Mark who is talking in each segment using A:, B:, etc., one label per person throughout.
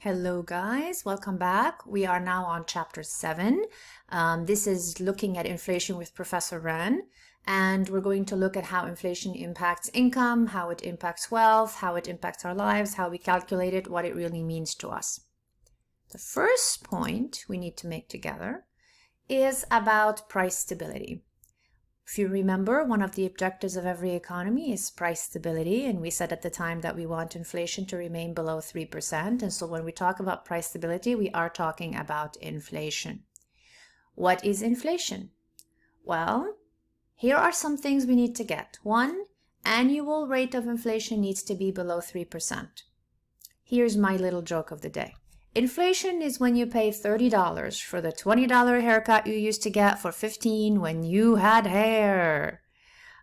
A: Hello guys, welcome back. We are now on chapter 7. This is looking at inflation with Professor Ren, and we're going to look at how inflation impacts income, how it impacts wealth, how it impacts our lives, how we calculate it, what it really means to us. The first point we need to make together is about price stability. If you remember, one of the objectives of every economy is price stability, and we said at the time that we want inflation to remain below 3%. And so when we talk about price stability, we are talking about inflation. What is inflation? Well, here are some things we need to get. One, annual rate of inflation needs to be below 3%. Here's my little joke of the day. Inflation is when you pay $30 for the $20 haircut you used to get for $15 when you had hair.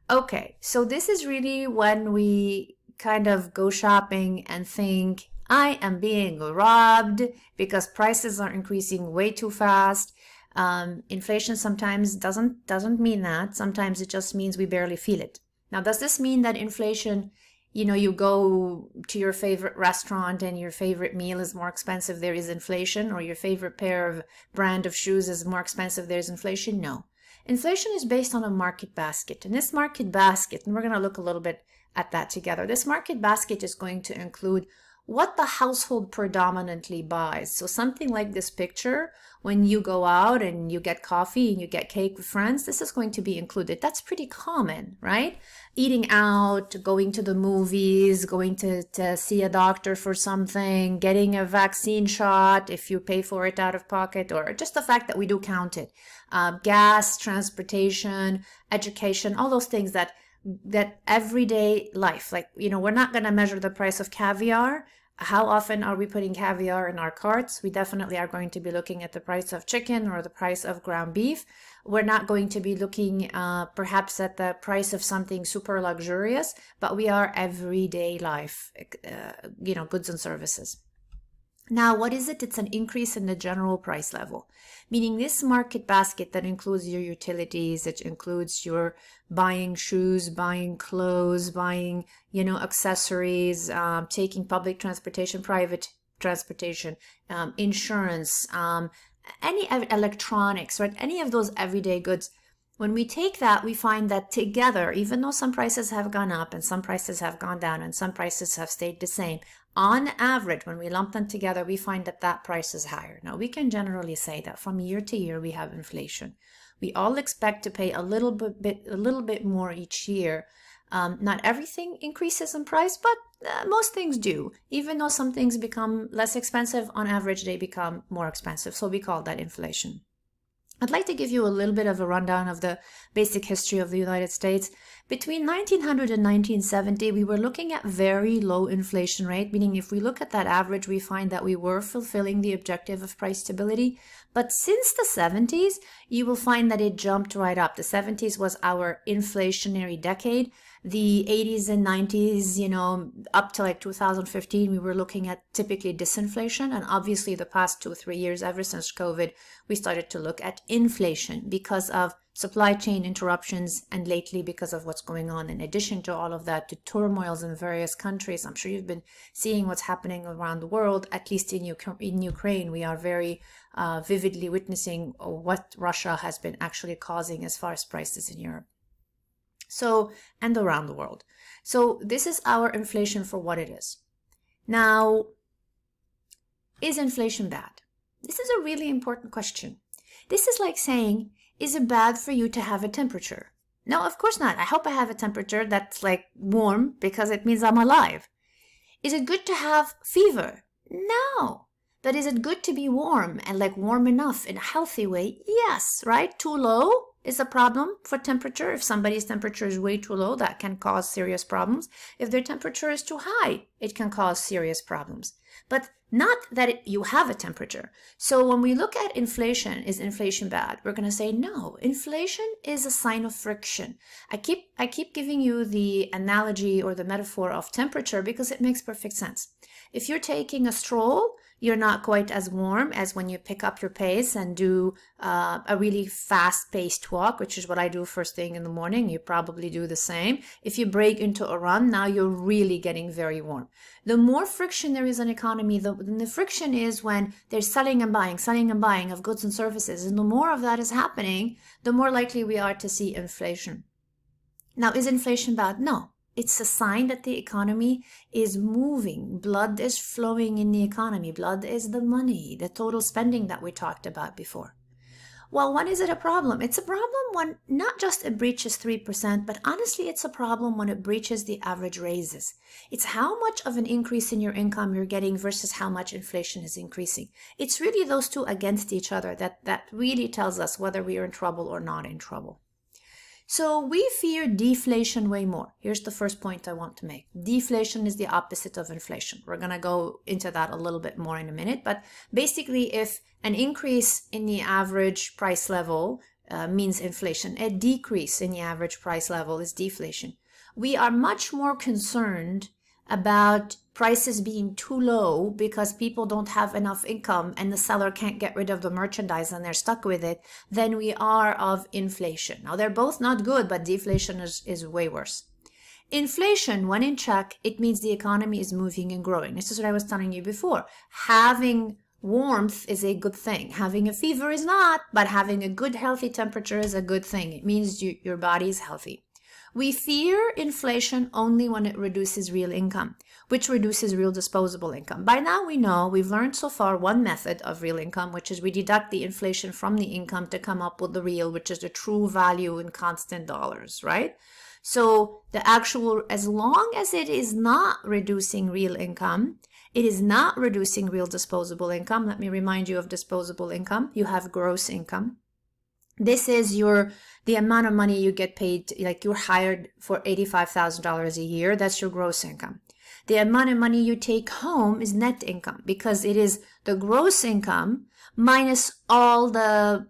A: Okay, so this is really when we kind of go shopping and think, I am being robbed because prices are increasing way too fast. Inflation sometimes doesn't mean that. Sometimes it just means we barely feel it. Now, does this mean that inflation, you go to your favorite restaurant and your favorite meal is more expensive, there is inflation, or your favorite brand of shoes is more expensive, there's inflation? No. Inflation is based on a market basket. And this market basket, and we're going to look a little bit at that together, this market basket is going to include what the household predominantly buys. So something like this picture, when you go out and you get coffee and you get cake with friends, this is going to be included. That's pretty common, right? Eating out, going to the movies, going to see a doctor for something, getting a vaccine shot if you pay for it out of pocket, or just the fact that we do count it. Gas, transportation, education, all those things that everyday life, like, we're not going to measure the price of caviar. How often are we putting caviar in our carts? We definitely are going to be looking at the price of chicken or the price of ground beef. We're not going to be looking perhaps at the price of something super luxurious, but we are everyday life, goods and services. Now, what is it? It's an increase in the general price level, meaning this market basket that includes your utilities, it includes your buying shoes, buying clothes, buying, accessories, taking public transportation, private transportation, insurance, any electronics, right? Any of those everyday goods. When we take that, we find that together, even though some prices have gone up and some prices have gone down and some prices have stayed the same, on average, when we lump them together, we find that that price is higher. Now, we can generally say that from year to year, we have inflation. We all expect to pay a little bit more each year. Not everything increases in price, but most things do. Even though some things become less expensive, on average, they become more expensive. So we call that inflation. I'd like to give you a little bit of a rundown of the basic history of the United States. Between 1900 and 1970, we were looking at very low inflation rate, meaning if we look at that average, we find that we were fulfilling the objective of price stability. But since the 70s, you will find that it jumped right up. The 70s was our inflationary decade. The 80s and 90s, up to like 2015, we were looking at typically disinflation. And obviously the past 2-3 years, ever since COVID, we started to look at inflation because of supply chain interruptions, and lately because of what's going on. In addition to all of that, to turmoils in various countries. I'm sure you've been seeing what's happening around the world, at least in Ukraine. We are very vividly witnessing what Russia has been actually causing as far as prices in Europe. So, and around the world. So this is our inflation for what it is. Now, is inflation bad? This is a really important question. This is like saying, is it bad for you to have a temperature? No, of course not. I hope I have a temperature that's like warm because it means I'm alive. Is it good to have fever? No. But is it good to be warm and like warm enough in a healthy way? Yes, right? Too low is a problem for temperature. If somebody's temperature is way too low, that can cause serious problems. If their temperature is too high, it can cause serious problems. But not that you have a temperature. So when we look at inflation, is inflation bad? We're going to say no. Inflation is a sign of friction. I keep giving you the analogy or the metaphor of temperature because it makes perfect sense. If you're taking a stroll, You're not quite as warm as when you pick up your pace and do a really fast-paced walk, which is what I do first thing in the morning. You probably do the same. If you break into a run, now you're really getting very warm. The more friction there is in economy, the friction is when there's selling and buying of goods and services. And the more of that is happening, the more likely we are to see inflation. Now, is inflation bad? No. It's a sign that the economy is moving. Blood is flowing in the economy. Blood is the money, the total spending that we talked about before. Well, when is it a problem? It's a problem when not just it breaches 3%, but honestly, it's a problem when it breaches the average raises. It's how much of an increase in your income you're getting versus how much inflation is increasing. It's really those two against each other that really tells us whether we are in trouble or not in trouble. So we fear deflation way more. Here's the first point I want to make. Deflation is the opposite of inflation. We're going to go into that a little bit more in a minute. But basically, if an increase in the average price level means inflation, a decrease in the average price level is deflation. We are much more concerned about prices being too low because people don't have enough income and the seller can't get rid of the merchandise and they're stuck with it than we are of inflation. Now, they're both not good, but deflation is way worse. Inflation, when in check, it means the economy is moving and growing. This is what I was telling you before. Having warmth is a good thing. Having a fever is not, but having a good, healthy temperature is a good thing. It means your body is healthy. We fear inflation only when it reduces real income, which reduces real disposable income. By now we know, we've learned so far one method of real income, which is we deduct the inflation from the income to come up with the real, which is the true value in constant dollars, right? So the actual, as long as it is not reducing real income, it is not reducing real disposable income. Let me remind you of disposable income. You have gross income. This is the amount of money you get paid, like you're hired for $85,000 a year. That's your gross income. The amount of money you take home is net income because it is the gross income minus all the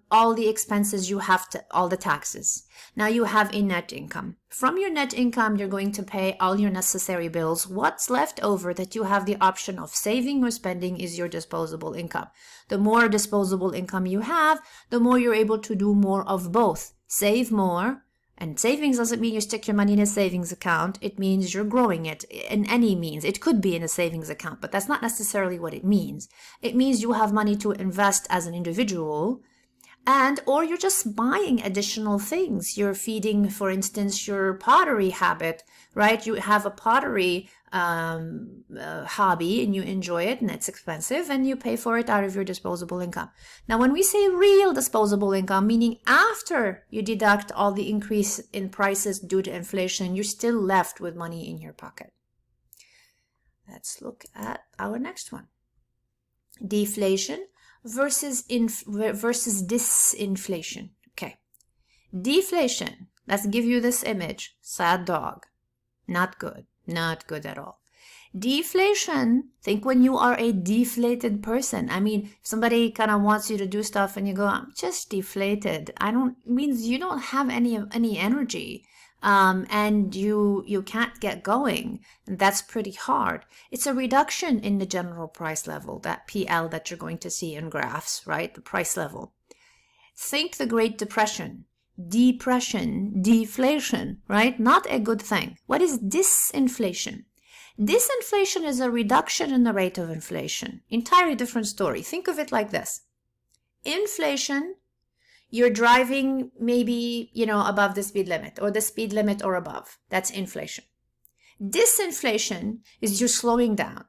A: expenses you have to, all the taxes. Now you have a net income. From your net income, you're going to pay all your necessary bills. What's left over that you have the option of saving or spending is your disposable income. The more disposable income you have, the more you're able to do more of both. Save more. And savings doesn't mean you stick your money in a savings account. It means you're growing it in any means. It could be in a savings account, but that's not necessarily what it means. It means you have money to invest as an individual, or you're just buying additional things. You're feeding, for instance, your pottery habit, right? You have a pottery hobby and you enjoy it and it's expensive and you pay for it out of your disposable income. Now, when we say real disposable income, meaning after you deduct all the increase in prices due to inflation, you're still left with money in your pocket. Let's look at our next one. Deflation versus disinflation. Okay. Deflation. Let's give you this image. Sad dog. Not good. Not good at all. Deflation, think when you are a deflated person. I mean, if somebody kind of wants you to do stuff and you go, I'm just deflated. Means you don't have any energy. And you can't get going. And that's pretty hard. It's a reduction in the general price level, that PL that you're going to see in graphs, right? The price level. Think the Great Depression. Depression, deflation, right? Not a good thing. What is disinflation? Disinflation is a reduction in the rate of inflation. Entirely different story. Think of it like this. Inflation, you're driving maybe, above the speed limit or the speed limit or above. That's inflation. Disinflation is you're slowing down.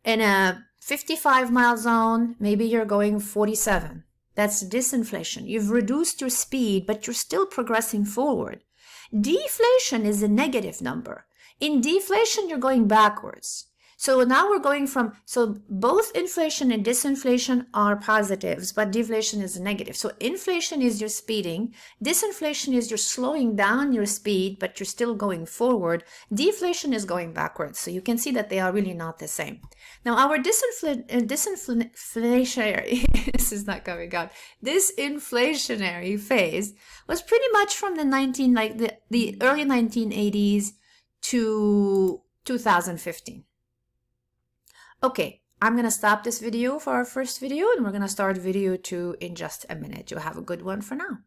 A: In a 55-mile zone, maybe you're going 47. That's disinflation. You've reduced your speed, but you're still progressing forward. Deflation is a negative number. In deflation, you're going backwards. So now we're going so both inflation and disinflation are positives, but deflation is a negative. So inflation is your speeding. Disinflation is you're slowing down your speed, but you're still going forward. Deflation is going backwards. So you can see that they are really not the same. Now our disinflationary, this is not coming out, disinflationary phase was pretty much from the early 1980s to 2015. Okay, I'm going to stop this video for our first video, and we're going to start video 2 in just a minute. You have a good one for now.